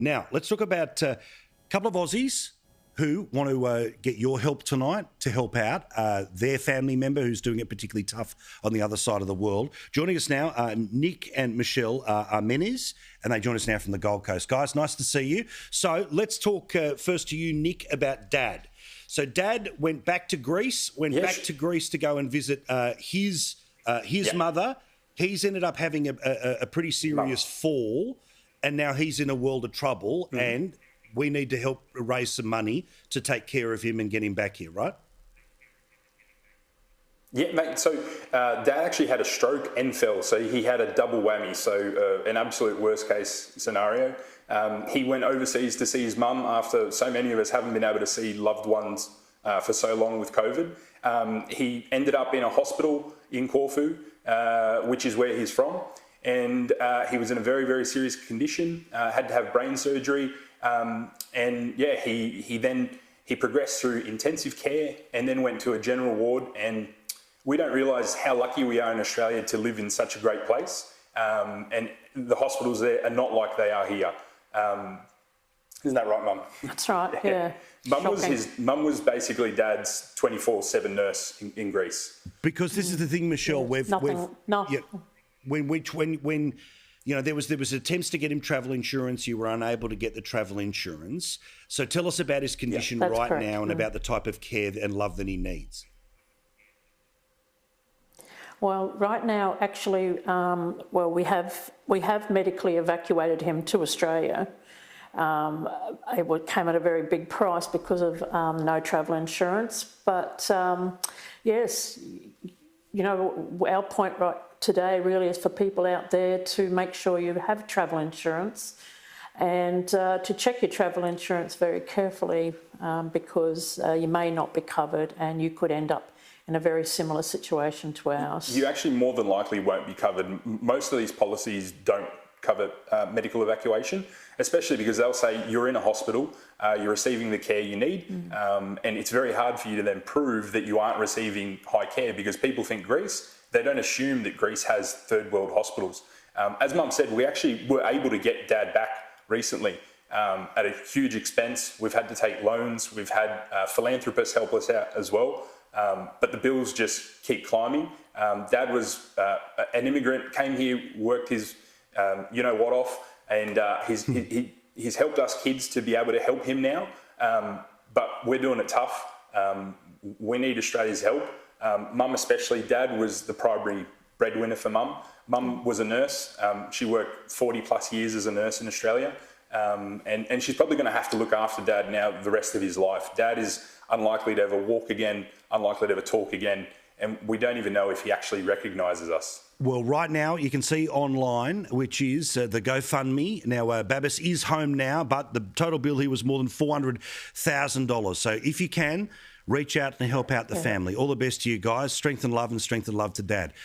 Now, let's talk about a couple of Aussies who want to get your help tonight to help out their family member who's doing it particularly tough on the other side of the world. Joining us now are Nick and Michelle Armenis, and they join us now from the Gold Coast. Guys, nice to see you. So let's talk first to you, Nick, about Dad. So Dad went back to Greece, to go and visit his mother. He's ended up having a pretty serious fall, and now he's in a world of trouble, and we need to help raise some money to take care of him and get him back here, right? Yeah, mate. So Dad actually had a stroke and fell, so he had a double whammy. So an absolute worst case scenario. He went overseas to see his mum after so many of us haven't been able to see loved ones for so long with COVID. He ended up in a hospital in Corfu, which is where he's from. And he was in a very, very serious condition, had to have brain surgery. He progressed through intensive care and then went to a general ward. And we don't realise how lucky we are in Australia to live in such a great place. And the hospitals there are not like they are here. Isn't that right, Mum? That's right, yeah. Mum was basically Dad's 24/7 nurse in Greece. Because this is the thing, Michelle, when you know there was attempts to get him travel insurance, you were unable to get the travel insurance. So tell us about his condition right now and about the type of care and love that he needs. Well, right now, actually, we have medically evacuated him to Australia. It came at a very big price because of no travel insurance. But yes, you know, our point right today really is for people out there to make sure you have travel insurance and to check your travel insurance very carefully because you may not be covered and you could end up in a very similar situation to ours. You actually more than likely won't be covered. Most of these policies don't cover medical evacuation, especially because they'll say you're in a hospital, you're receiving the care you need, and it's very hard for you to then prove that you aren't receiving high care because people think Greece, they don't assume that Greece has third world hospitals. As Mum said, we actually were able to get Dad back recently at a huge expense. We've had to take loans, we've had philanthropists help us out as well. But the bills just keep climbing. Dad was an immigrant, came here, worked his you-know-what off, and he's helped us kids to be able to help him now. But we're doing it tough. We need Australia's help. Mum especially. Dad was the primary breadwinner for Mum. Mum was a nurse. She worked 40 plus years as a nurse in Australia. And she's probably going to have to look after Dad now the rest of his life. Dad is unlikely to ever walk again, unlikely to ever talk again, and we don't even know if he actually recognises us. Well, right now you can see online, which is the GoFundMe. Now, Babis is home now, but the total bill here was more than $400,000. So if you can, reach out and help out the family. All the best to you guys. Strength and love to Dad.